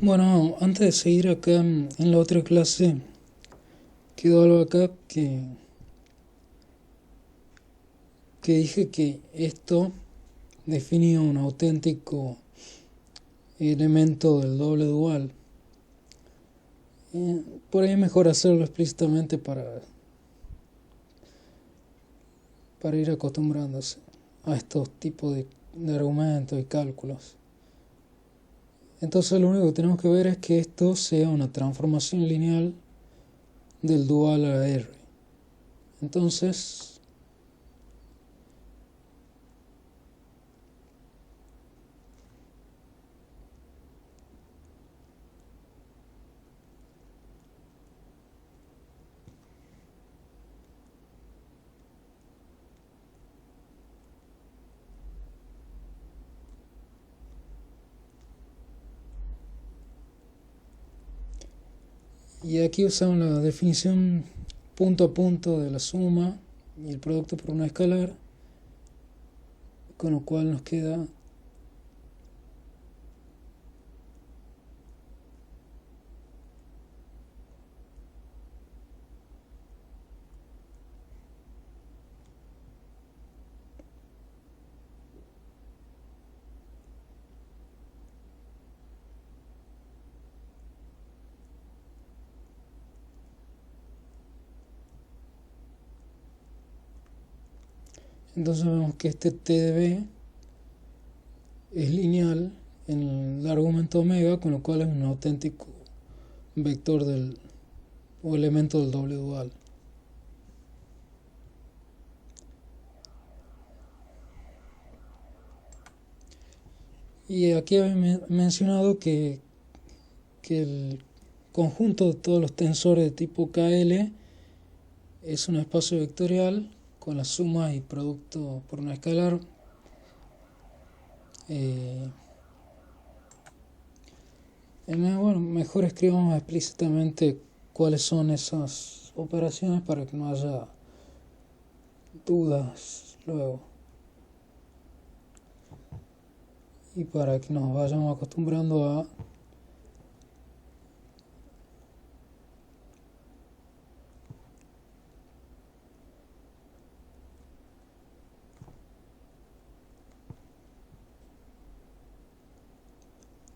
Bueno, antes de seguir acá en la otra clase, quedó algo acá que dije que esto definía un auténtico elemento del doble dual. Por ahí es mejor hacerlo explícitamente para ir acostumbrándose a estos tipos de argumentos y cálculos. Entonces lo único que tenemos que ver es que esto sea una transformación lineal del dual a R. Entonces, y aquí usamos la definición punto a punto de la suma y el producto por una escalar, con lo cual nos queda entonces vemos que este T de B es lineal en el argumento omega, con lo cual es un auténtico vector o elemento del doble dual. Y aquí había mencionado que el conjunto de todos los tensores de tipo KL es un espacio vectorial con la suma y producto por una escalar. Bueno, mejor escribamos explícitamente cuáles son esas operaciones para que no haya dudas luego y para que nos vayamos acostumbrando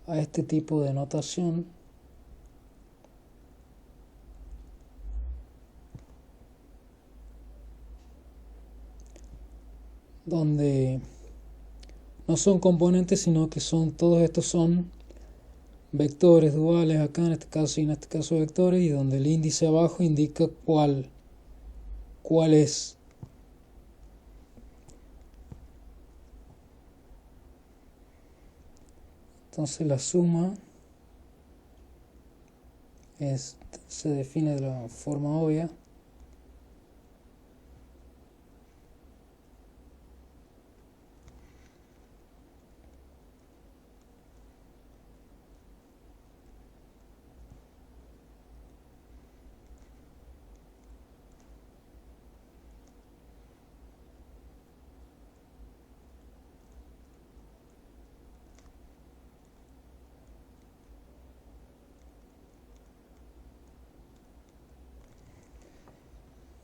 a este tipo de notación donde no son componentes, sino que todos estos son vectores duales acá en este caso y en este caso vectores, y donde el índice abajo indica cuál es. Entonces la suma se define de la forma obvia.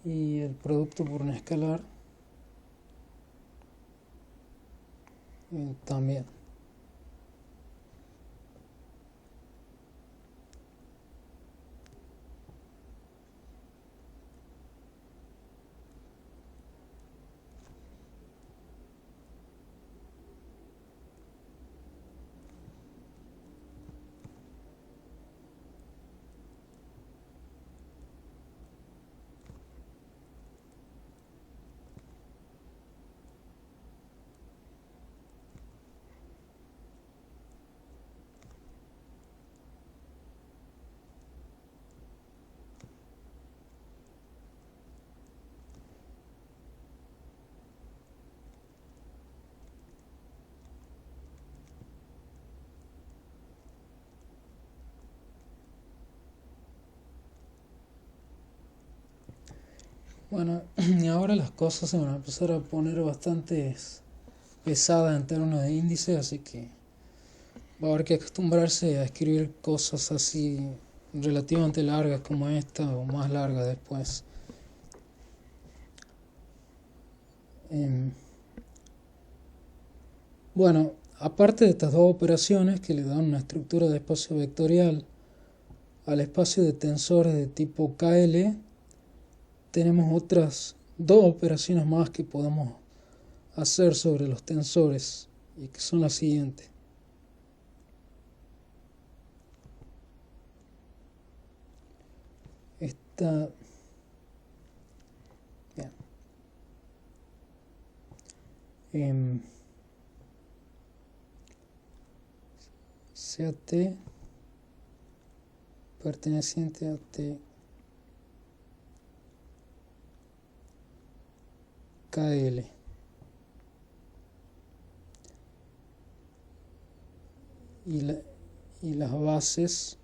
Y el producto por un escalar también. Bueno, y ahora las cosas se van a empezar a poner bastante pesadas en términos de índice, así que va a haber que acostumbrarse a escribir cosas así relativamente largas como esta o más largas después. Em, bueno, aparte de estas dos operaciones que le dan una estructura de espacio vectorial al espacio de tensores de tipo KL, tenemos otras dos operaciones más que podemos hacer sobre los tensores y que son las siguientes. Esta, bien, CAT perteneciente a T KL y, y las bases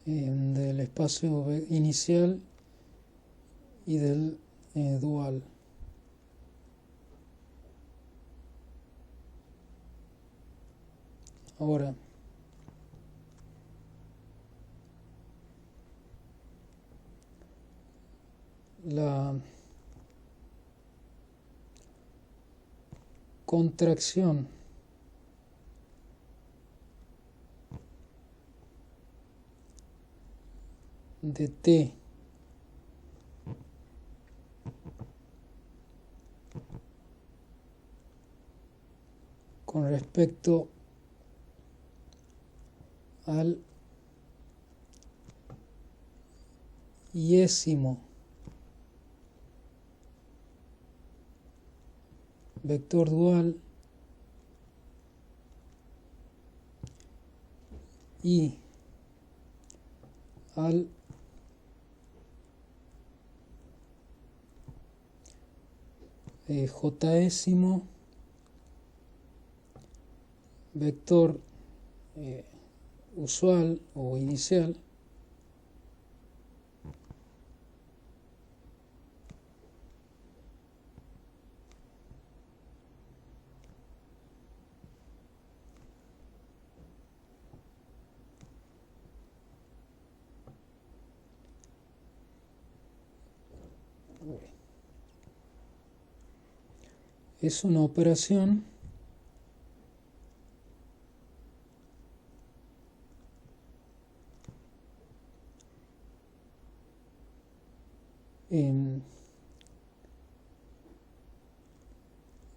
del espacio inicial y del dual. Ahora, la contracción de T con respecto al iésimo vector dual y al jésimo vector usual o inicial es una operación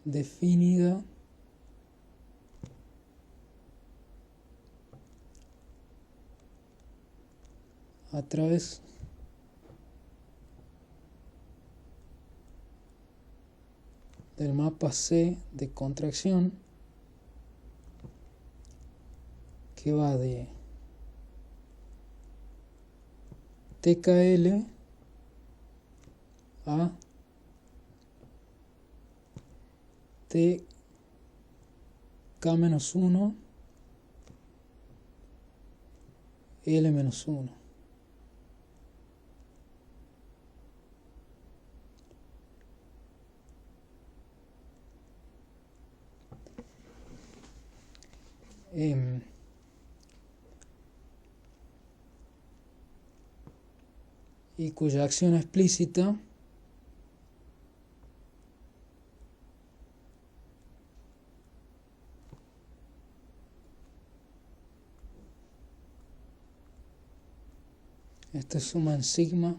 definida a través del mapa C de contracción que va de TKL a TK-1 L-1. Y cuya acción explícita esta suma en sigma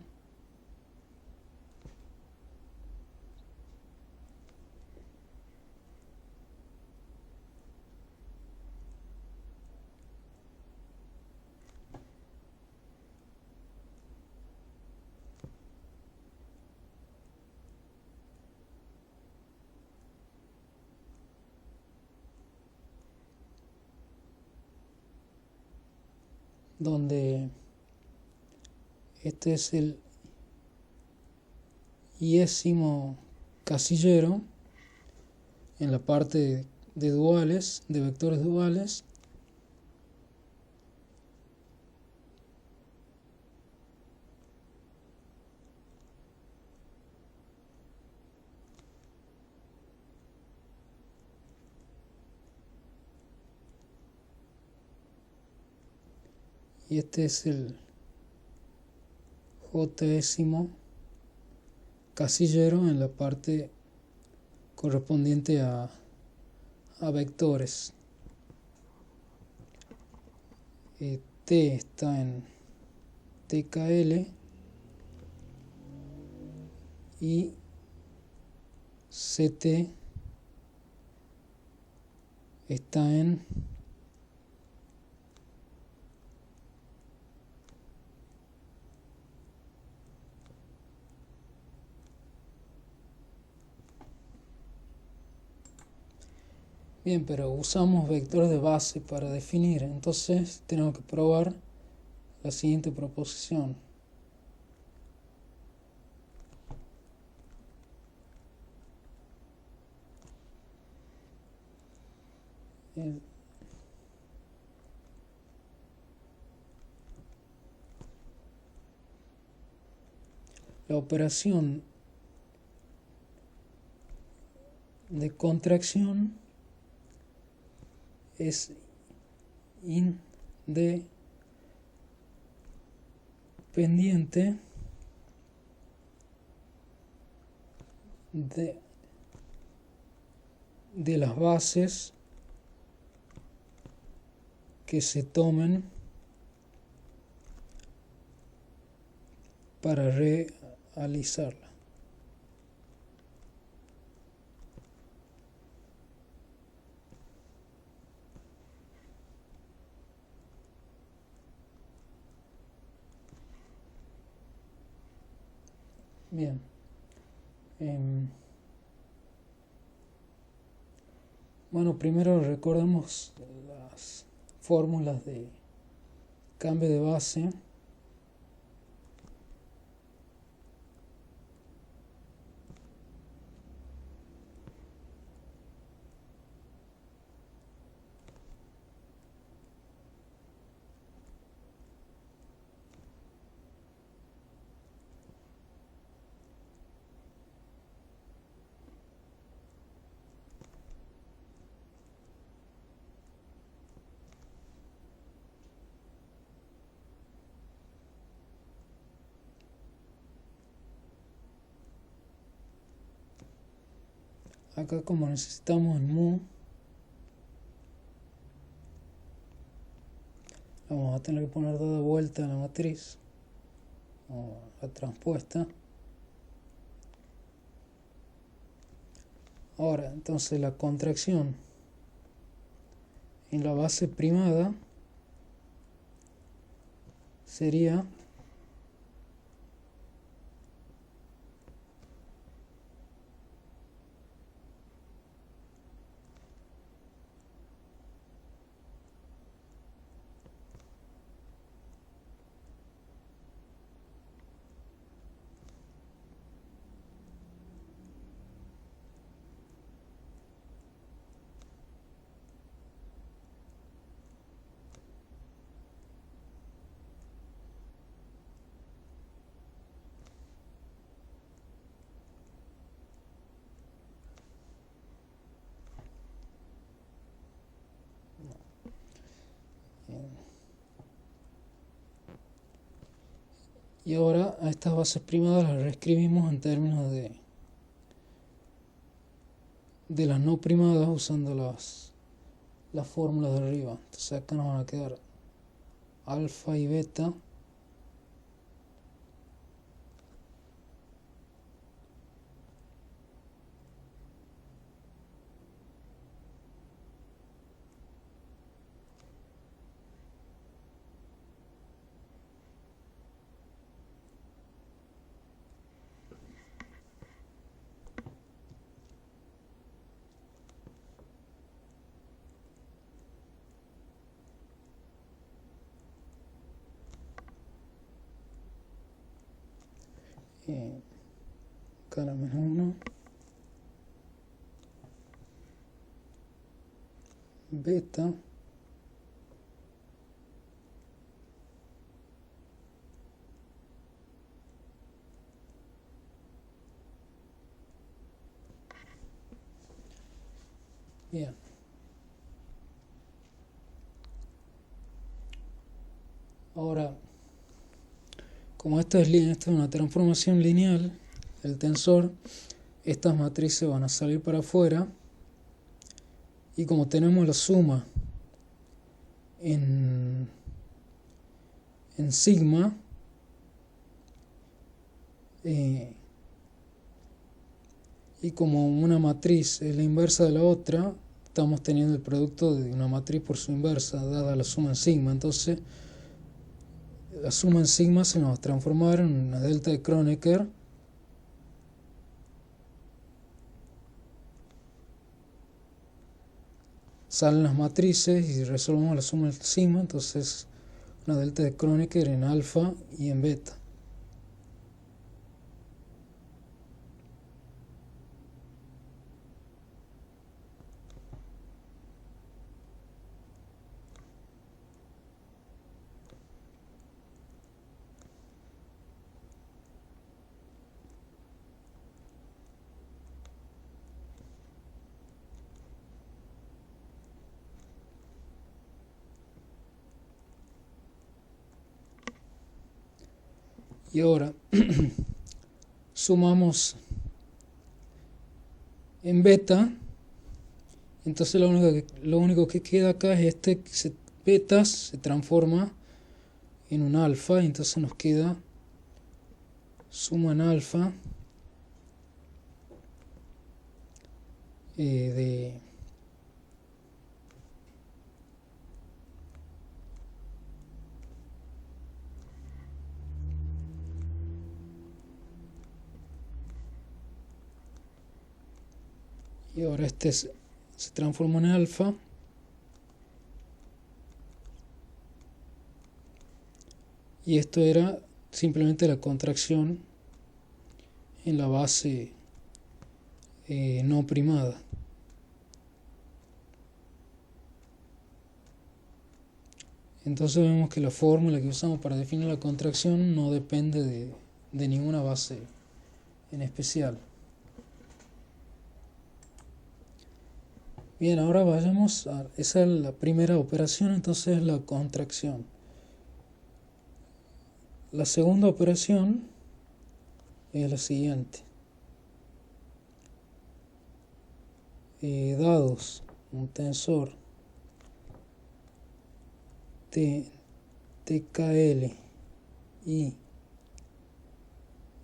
donde este es el iésimo casillero en la parte de duales, de vectores duales. Y este es el j casillero en la parte correspondiente a vectores. T está en TKL y CT está en bien, pero usamos vectores de base para definir, entonces tenemos que probar la siguiente proposición. La operación de contracción es independiente de las bases que se tomen para realizarla. Bien. Bueno, primero recordemos las fórmulas de cambio de base. Acá, como necesitamos el mu, vamos a tener que poner dada vuelta a la matriz o la transpuesta. Ahora, entonces la contracción en la base primada sería y ahora a estas bases primadas las reescribimos en términos de las no primadas usando las fórmulas de arriba. Entonces acá nos van a quedar alfa y beta acá la menos 1 beta, bien. Ahora, como esta es una transformación lineal, el tensor, estas matrices van a salir para afuera, y como tenemos la suma en sigma, y como una matriz es la inversa de la otra, estamos teniendo el producto de una matriz por su inversa, dada la suma en sigma. Entonces, la suma en sigma se nos va a transformar en una delta de Kronecker, salen las matrices y resolvemos la suma en sigma, entonces una delta de Kronecker en alfa y en beta. Y ahora sumamos en beta, entonces lo único que queda acá es beta se transforma en un alfa, y entonces nos queda suma en alfa de y ahora se transforma en alfa, y esto era simplemente la contracción en la base no primada. Entonces vemos que la fórmula que usamos para definir la contracción no depende de ninguna base en especial. Bien, ahora vayamos a... Esa es la primera operación, entonces la contracción. La segunda operación es la siguiente. Dados un tensor TKL y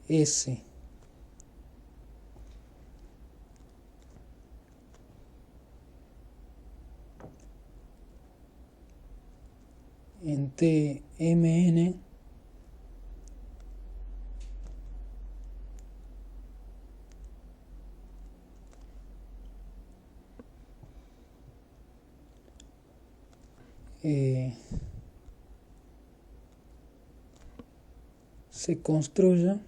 S en TMN, se construya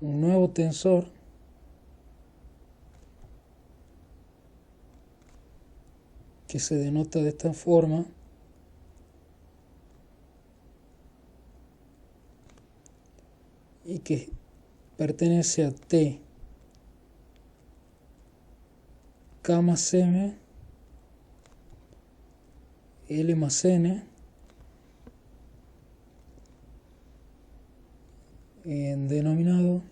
un nuevo tensor que se denota de esta forma, y que pertenece a T K más M L más N en denominado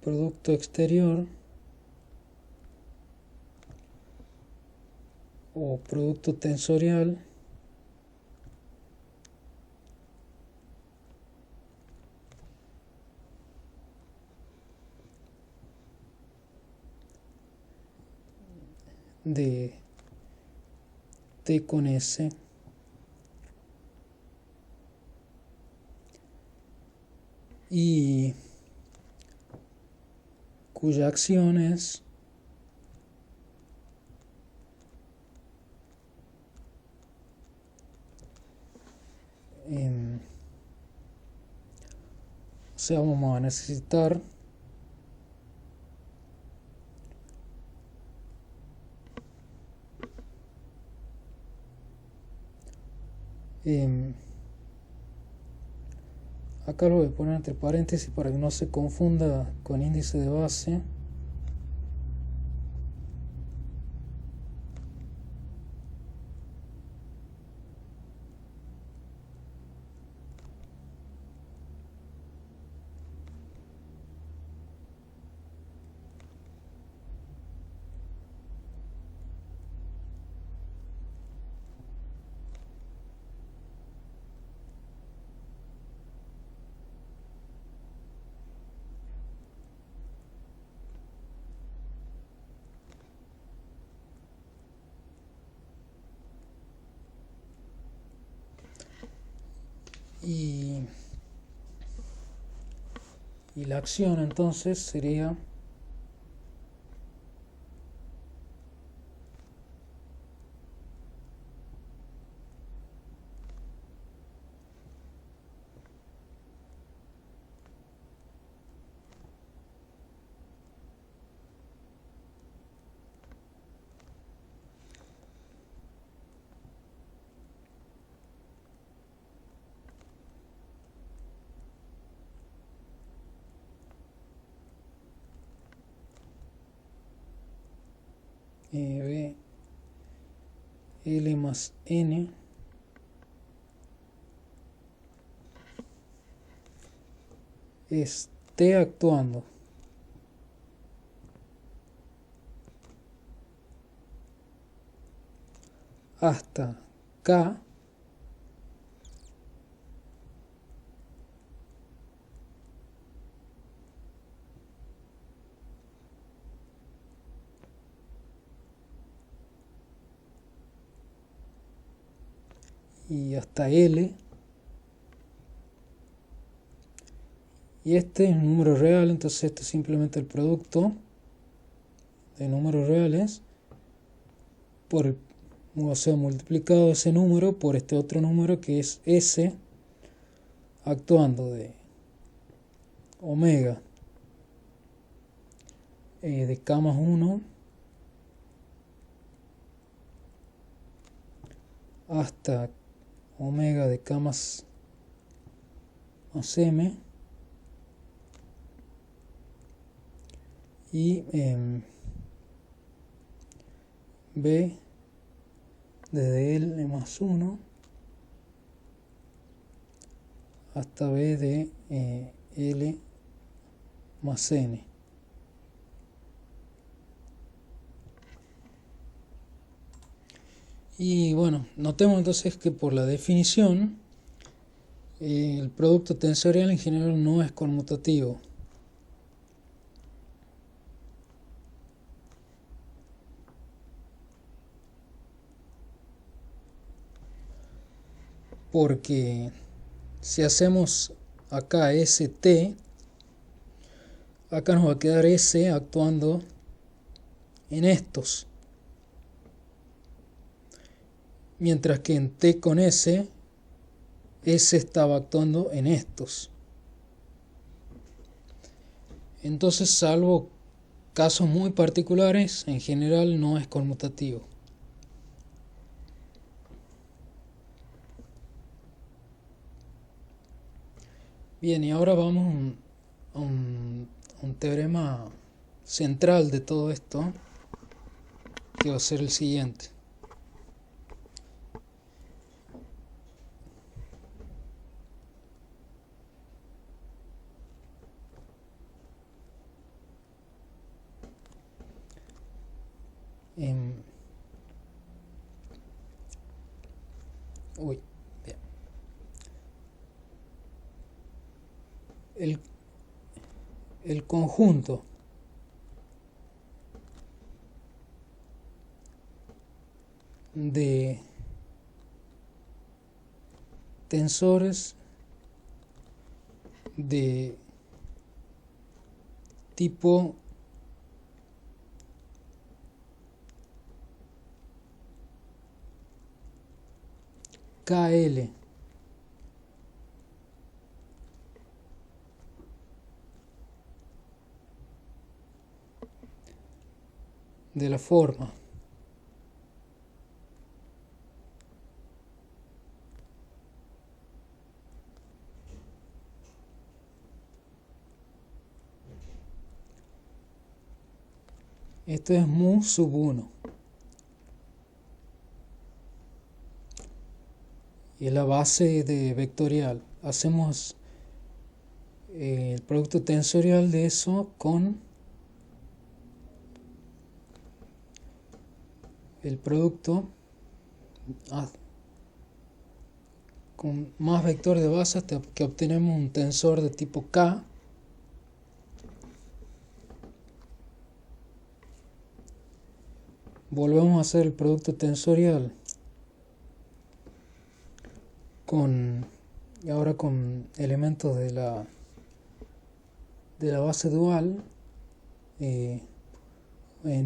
producto exterior o producto tensorial de T con S y cuya acción es o sea, vamos a necesitar acá lo voy a poner entre paréntesis para que no se confunda con índice de base. Y, y la acción entonces sería B L más N esté actuando hasta K y hasta L, y este es un número real, entonces este es simplemente el producto de números reales por el, o sea, multiplicado ese número por este otro número que es S actuando de omega de K más 1 hasta omega de K más M y B desde L más 1 hasta B de L más N. Y bueno, notemos entonces que por la definición el producto tensorial en general no es conmutativo. Porque si hacemos acá ST, acá nos va a quedar S actuando en estos. Mientras que en T con S, S estaba actuando en estos. Entonces, salvo casos muy particulares, en general no es conmutativo. Bien, y ahora vamos a un teorema central de todo esto, que va a ser el siguiente. Uy, bien. El conjunto de tensores de tipo KL de la forma. Esto es mu sub 1. Y es la base de vectorial. Hacemos el producto tensorial de eso con el producto con más vectores de base hasta que obtenemos un tensor de tipo K. Volvemos a hacer el producto tensorial y ahora con elementos de la base dual, en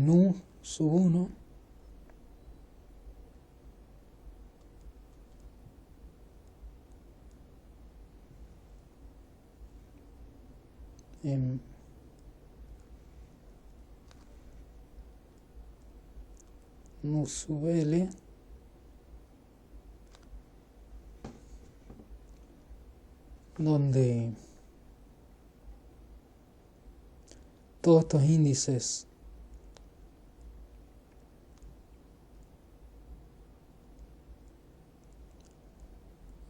U sub 1, en U sub L, donde todos estos índices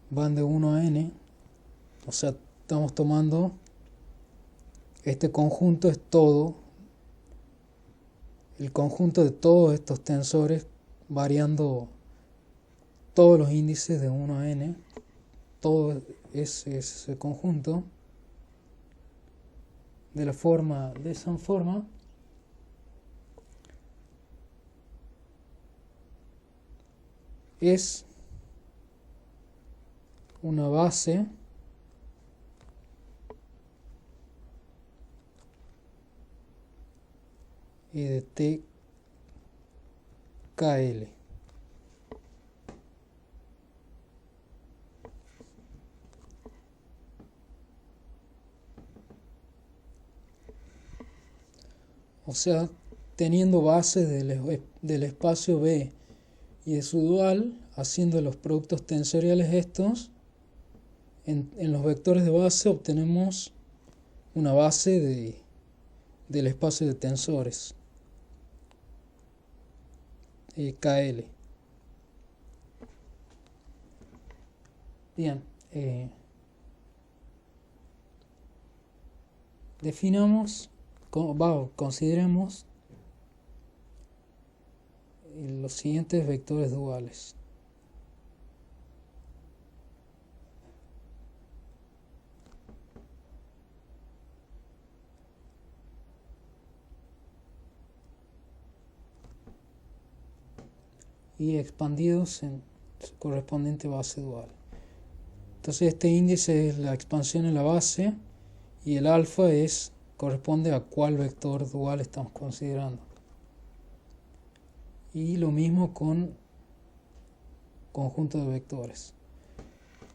van de 1 a n, o sea, estamos tomando este conjunto, es todo el conjunto de todos estos tensores variando todos los índices de 1 a n, todo ese conjunto de esa forma es una base de TKL. O sea, teniendo bases del espacio B y de su dual, haciendo los productos tensoriales estos, en los vectores de base obtenemos una base del espacio de tensores, KL. Bien, consideremos los siguientes vectores duales. Y expandidos en su correspondiente base dual. Entonces este índice es la expansión en la base y el alfa corresponde a cuál vector dual estamos considerando. Y lo mismo con conjunto de vectores.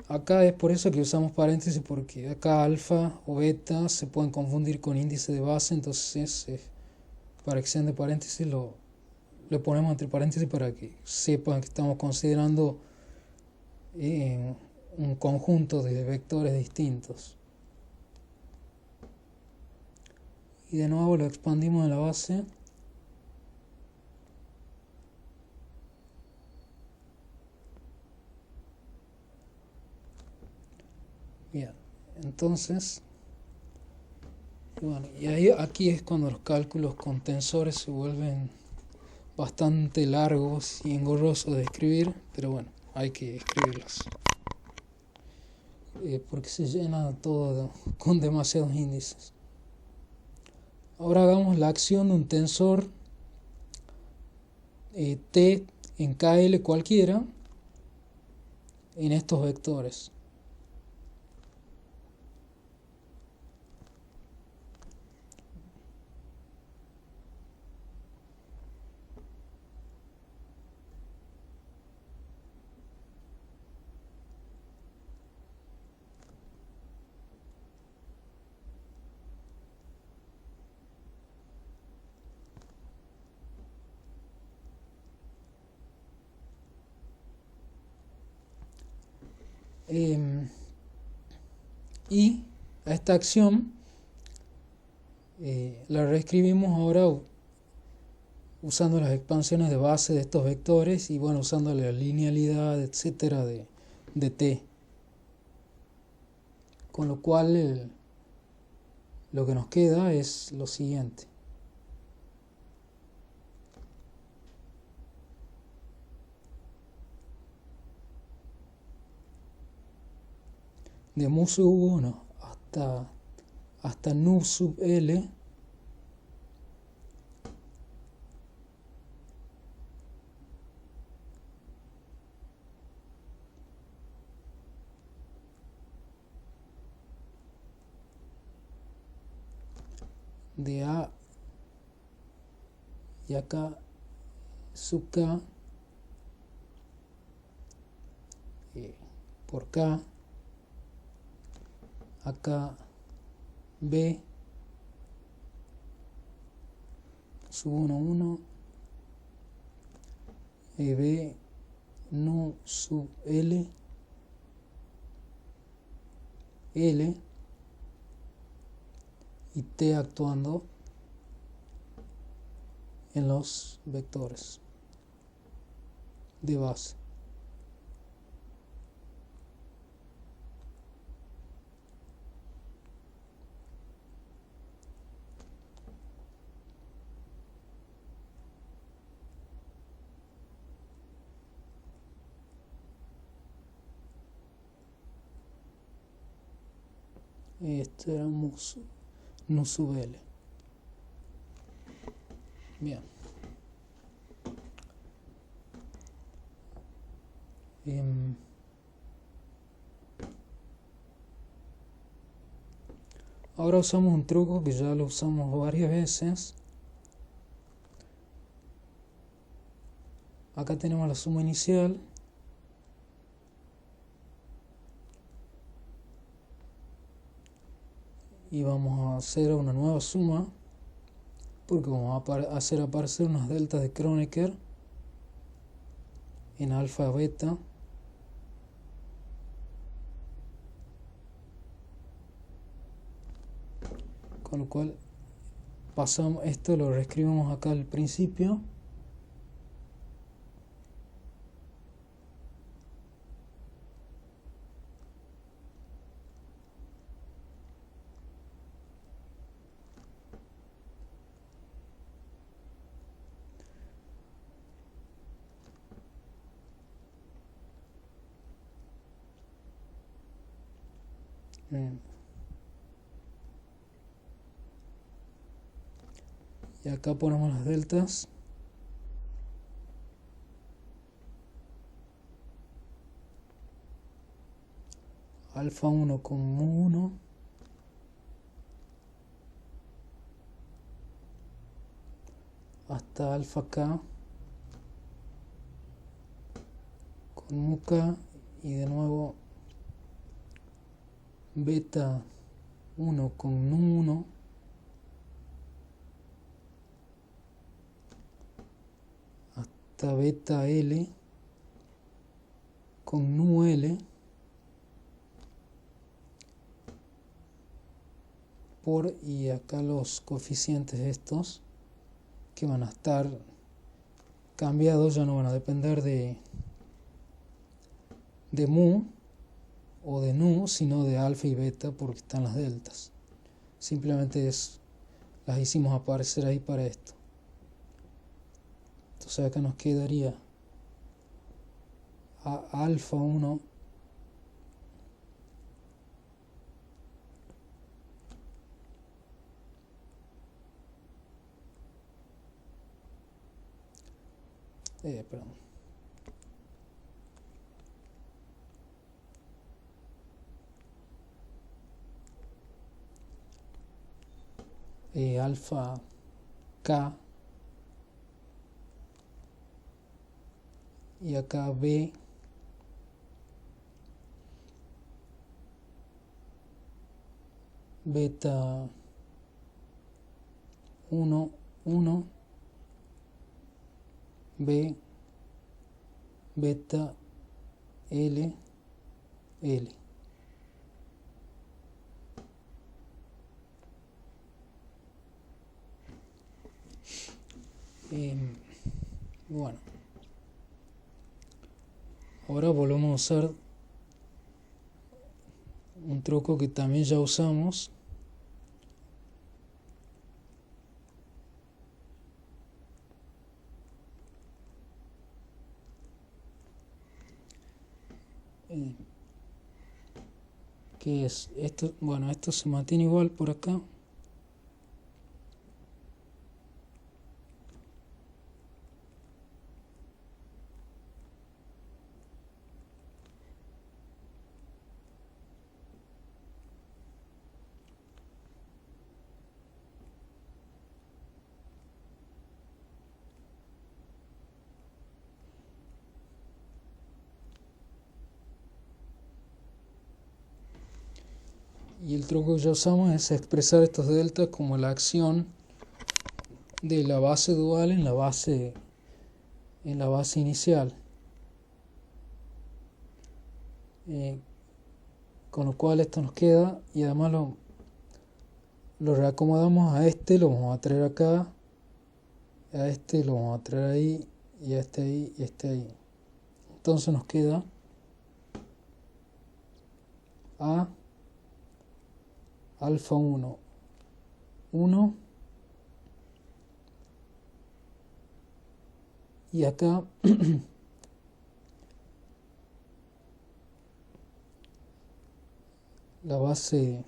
Acá es por eso que usamos paréntesis, porque acá alfa o beta se pueden confundir con índice de base, entonces para acción de paréntesis le ponemos entre paréntesis para que sepan que estamos considerando un conjunto de vectores distintos. Y de nuevo lo expandimos en la base. Bien, entonces, bueno, y aquí es cuando los cálculos con tensores se vuelven bastante largos y engorrosos de escribir, pero bueno, hay que escribirlos. Porque se llena todo con demasiados índices. Ahora hagamos la acción de un tensor T en KL cualquiera en estos vectores. Y a esta acción la reescribimos ahora usando las expansiones de base de estos vectores y bueno, usando la linealidad, etcétera, de t. Con lo cual lo que nos queda es lo siguiente. De mu sub 1 hasta nu sub L de A y acá sub K por K, acá B sub 1 1 B nu sub L L y T actuando en los vectores de base. Esto era nu sub L. Bien. Ahora usamos un truco que ya lo usamos varias veces. Acá tenemos la suma inicial. Y vamos a hacer una nueva suma porque vamos a hacer aparecer unas deltas de Kronecker en alfa beta con lo cual pasamos esto, lo reescribimos acá al principio y acá ponemos las deltas alfa 1 con mu 1 hasta alfa k con mu k y de nuevo beta 1 con nu 1 hasta beta L con nu L por, y acá los coeficientes estos que van a estar cambiados, ya no van a depender de mu o de nu, sino de alfa y beta porque están las deltas. Simplemente las hicimos aparecer ahí para esto. Entonces acá nos quedaría alfa 1 perdón. Alfa K y acá B beta 1 1 B beta L L. Bueno, ahora volvemos a usar un truco que también ya usamos, que es esto. Bueno, esto se mantiene igual por acá, y el truco que ya usamos es expresar estos deltas como la acción de la base dual en la base inicial, con lo cual esto nos queda, y además lo reacomodamos. A este lo vamos a traer acá, a este lo vamos a traer ahí, y a este ahí, y a este ahí. Entonces nos queda A alfa 1, 1, y acá la base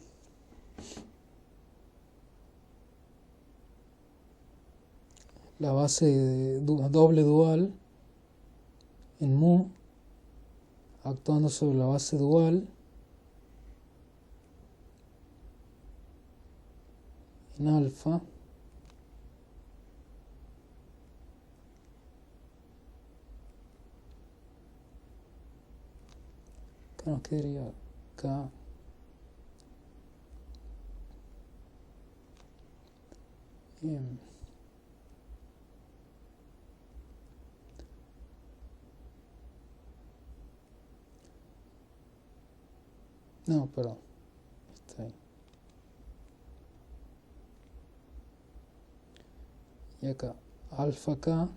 doble dual en mu, actuando sobre la base dual en alfa, acá nos quedaría acá, bien. No, perdón, está ahí. Y acá, alfa acá,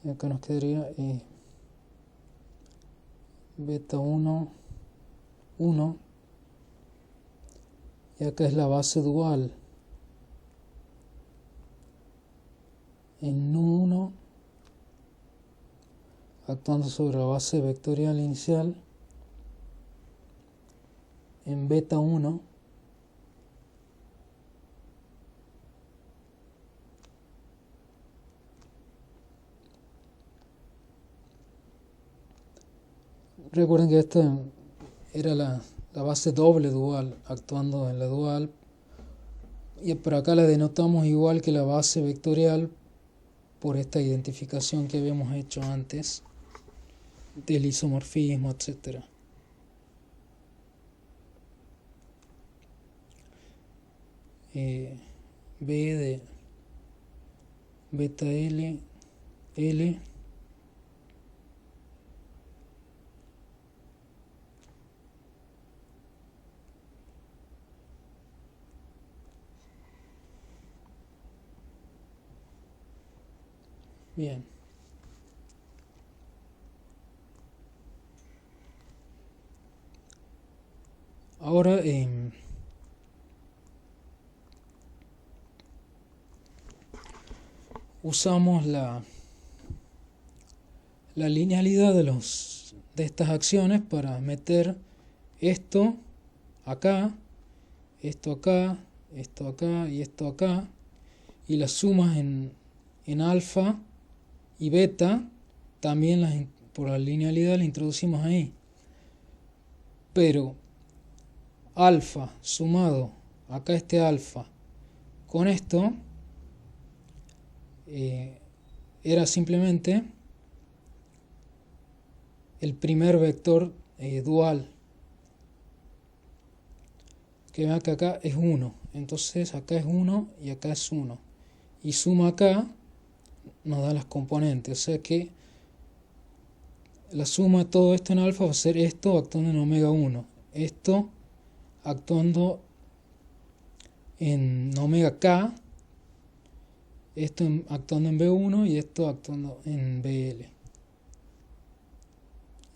y acá nos quedaría beta 1, 1, y acá es la base dual en nu 1, actuando sobre la base vectorial inicial en beta 1, recuerden que esta era la base doble dual, actuando en la dual, y por acá la denotamos igual que la base vectorial por esta identificación que habíamos hecho antes del isomorfismo, etc. B de beta L, L, bien. Ahora usamos la linealidad de estas acciones para meter esto acá, esto acá, esto acá y esto acá, y las sumas en alfa y beta también por la linealidad las introducimos ahí. Pero alfa sumado acá este alfa con esto era simplemente el primer vector dual, que vean que acá es 1, entonces acá es 1 y acá es 1, y suma acá nos da las componentes, o sea que la suma de todo esto en alfa va a ser esto actuando en omega 1, esto actuando en omega k, esto actuando en B1 y esto actuando en BL.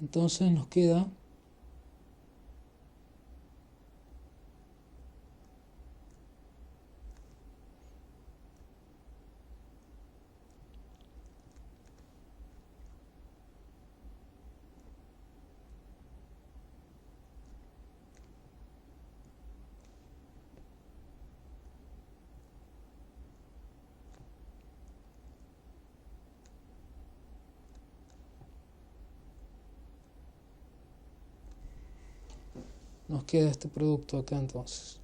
Entonces nos queda este producto acá entonces.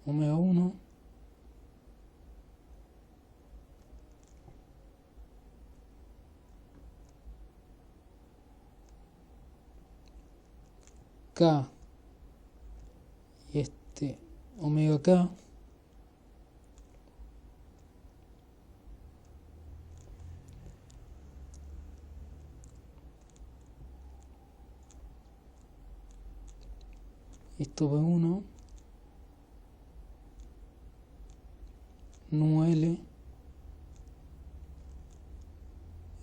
Omega 1 K y este omega K y esto B1 nu L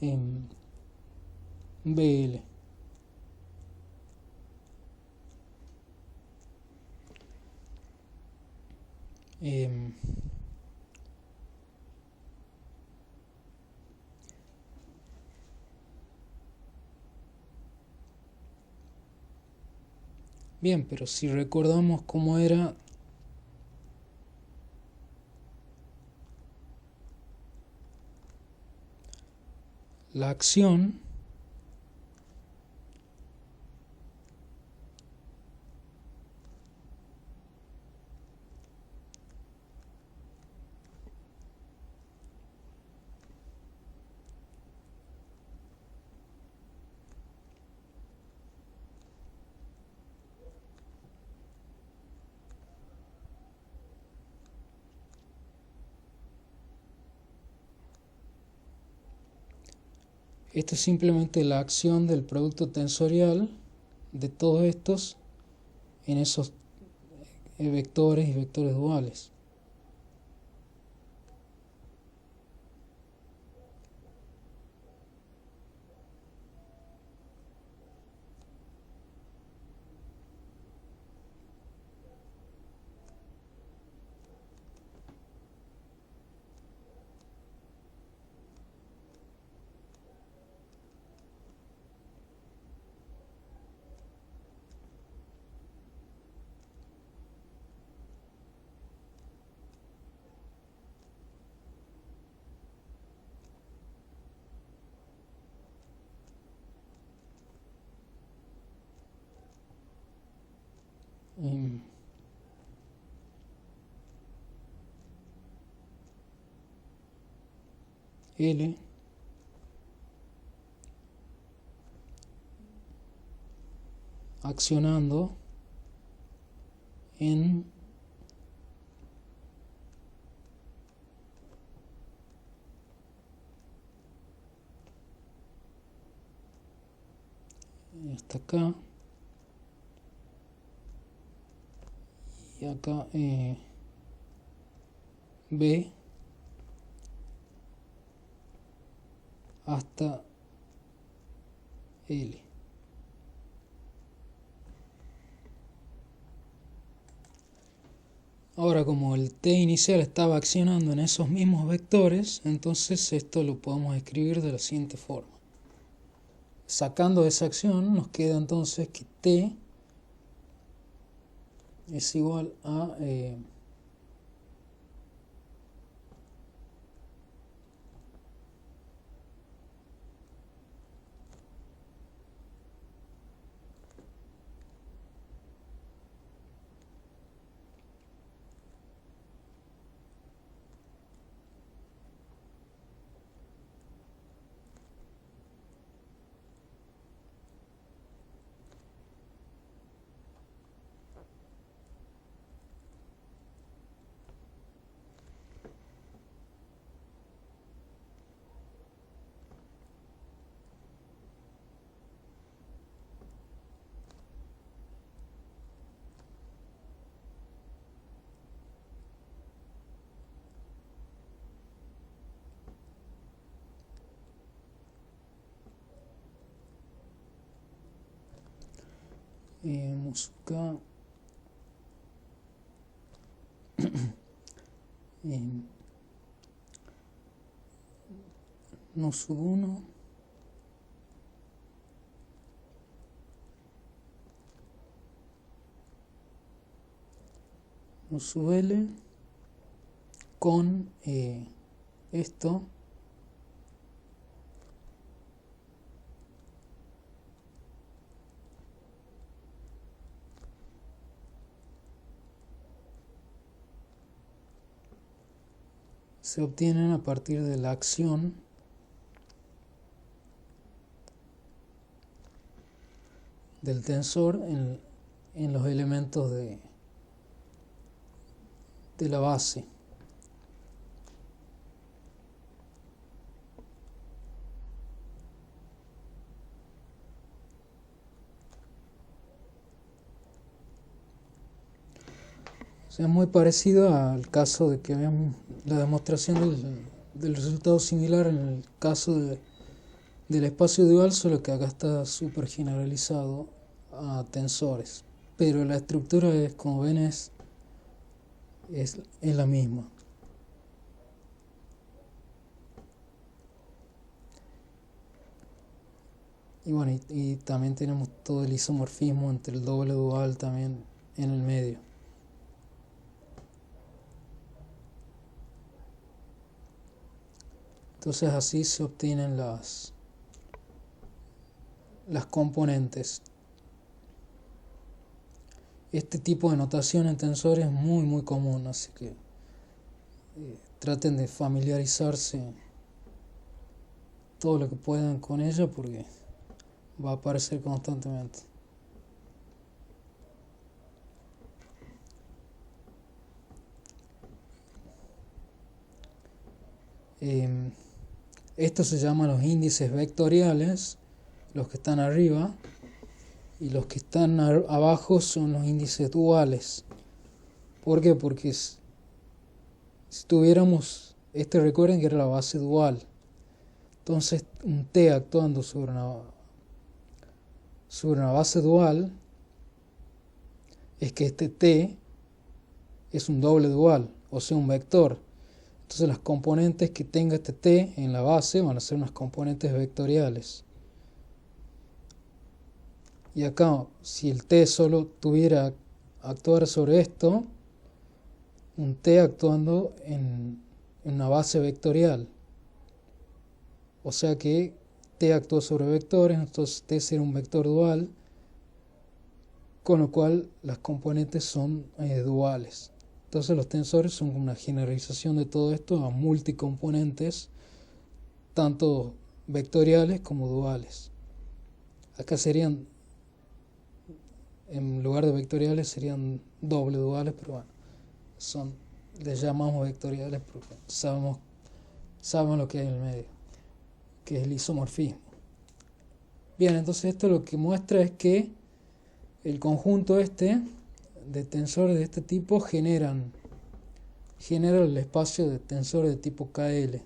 en BL. Bien, pero si recordamos cómo era la acción, esto es simplemente la acción del producto tensorial de todos estos en esos vectores y vectores duales. L accionando en hasta acá y acá B hasta L. Ahora, como el T inicial estaba accionando en esos mismos vectores, entonces esto lo podemos escribir de la siguiente forma. Sacando esa acción nos queda entonces que T es igual a Musuka, Nosubuno, Nosubele, con esto se obtienen a partir de la acción del tensor en los elementos de la base. O sea, es muy parecido al caso de que veamos la demostración del resultado similar en el caso del espacio dual, solo que acá está súper generalizado a tensores. Pero la estructura es, como ven, es la misma. Y bueno, y también tenemos todo el isomorfismo entre el doble dual también en el medio. Entonces así se obtienen las componentes. Este tipo de notación en tensores es muy muy común, así que traten de familiarizarse todo lo que puedan con ella porque va a aparecer constantemente. Estos se llaman los índices vectoriales, los que están arriba, y los que están abajo son los índices duales. ¿Por qué? Porque si tuviéramos, recuerden que era la base dual, entonces un T actuando sobre una base dual es que este T es un doble dual, o sea un vector. Entonces las componentes que tenga este T en la base van a ser unas componentes vectoriales. Y acá, si el T solo tuviera actuar sobre esto, un T actuando en una base vectorial. O sea que T actúa sobre vectores, entonces T será un vector dual, con lo cual las componentes son duales. Entonces los tensores son una generalización de todo esto a multicomponentes, tanto vectoriales como duales. Acá serían, en lugar de vectoriales, serían doble duales, pero bueno, les llamamos vectoriales porque sabemos lo que hay en el medio, que es el isomorfismo. Bien, entonces esto lo que muestra es que el conjunto de tensores de este tipo genera el espacio de tensores de tipo KL.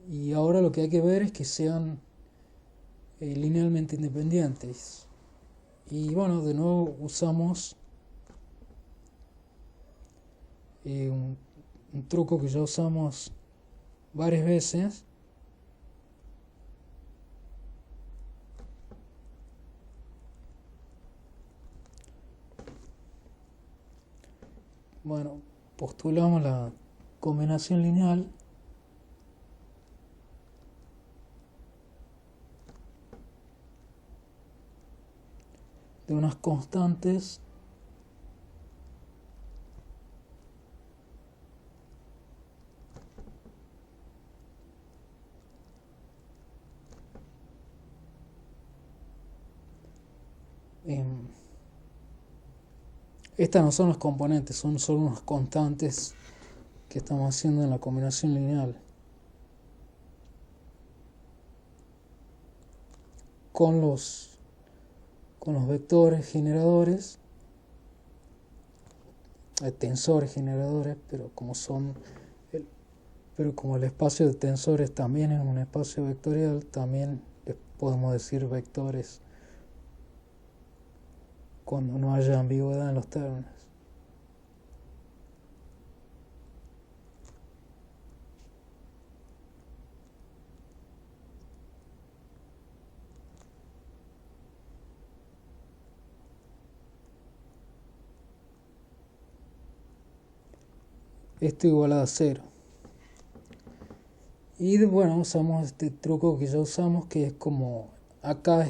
Y ahora lo que hay que ver es que sean linealmente independientes. Y bueno, de nuevo usamos un truco que ya usamos varias veces. Bueno, postulamos la combinación lineal de unas constantes estas no son los componentes, son solo unas constantes que estamos haciendo en la combinación lineal con los vectores generadores, tensores generadores, pero como el espacio de tensores también es un espacio vectorial, también les podemos decir vectores cuando no haya ambigüedad en los términos. Esto igual a 0. Y bueno, usamos este truco que ya usamos, que es como acá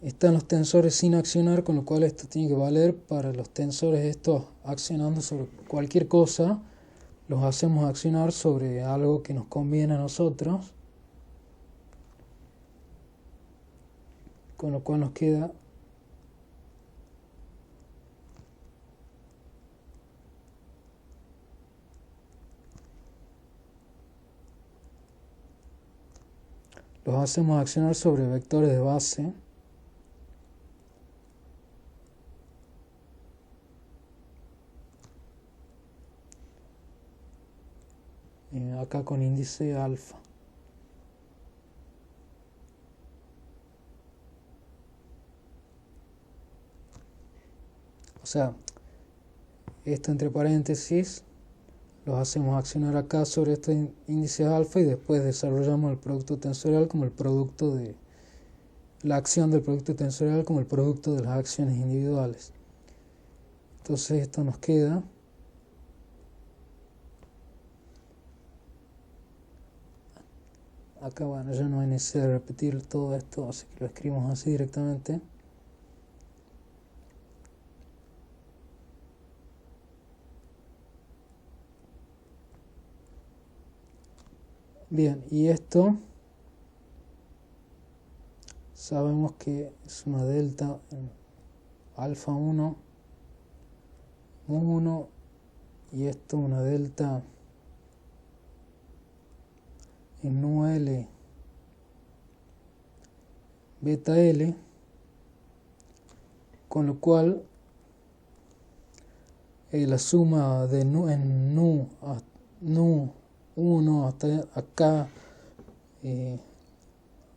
están los tensores sin accionar, con lo cual esto tiene que valer para los tensores estos accionando sobre cualquier cosa. Los hacemos accionar sobre algo que nos conviene a nosotros, con lo cual nos queda los hacemos accionar sobre vectores de base. Acá con índice alfa. O sea, esto entre paréntesis los hacemos accionar acá sobre este índice alfa y después desarrollamos el producto tensorial como el producto de la acción del producto tensorial como el producto de las acciones individuales. Entonces esto nos queda acá. Bueno, ya no hay necesidad de repetir todo esto, así que lo escribimos así directamente. Bien, y esto sabemos que es una delta en alfa 1, mu 1, y esto una delta en nu L, beta L, con lo cual la suma de en nu 1 hasta acá,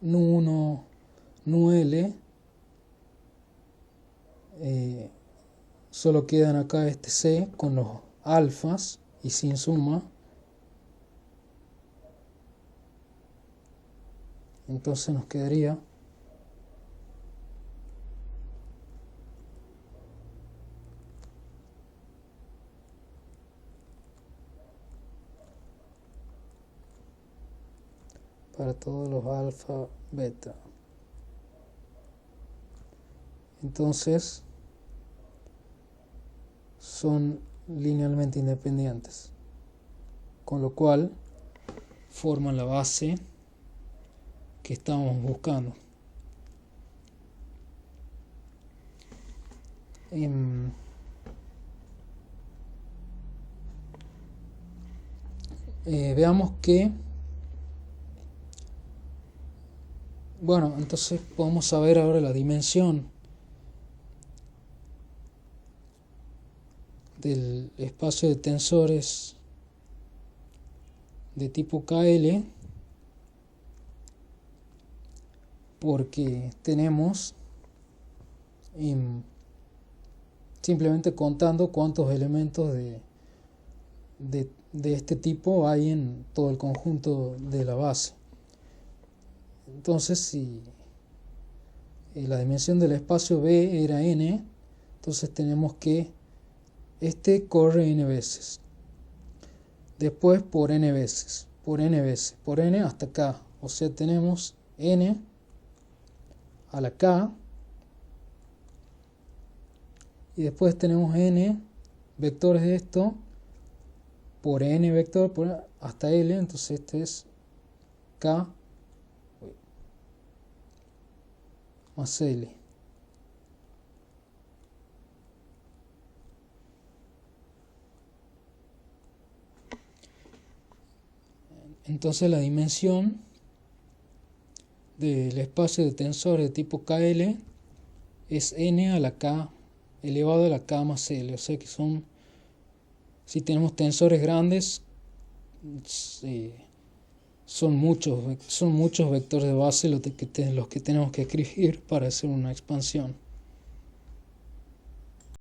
nu 1, nu L, solo quedan acá este C con los alfas y sin suma. Entonces nos quedaría para todos los alfa, beta. Entonces son linealmente independientes, con lo cual forman la base que estamos buscando. Veamos que, bueno, entonces podemos saber ahora la dimensión del espacio de tensores de tipo KL, porque tenemos simplemente contando cuántos elementos de este tipo hay en todo el conjunto de la base. Entonces, si la dimensión del espacio B era n, entonces tenemos que este corre n veces, después por n veces, por n hasta k. O sea, tenemos n a la k, y después tenemos n vectores de esto por n vector hasta L. Entonces este es k más L. Entonces la dimensión del espacio de tensores de tipo KL es n a la k elevado a la k más L. O sea que si tenemos tensores grandes, son muchos vectores de base los que tenemos que escribir para hacer una expansión.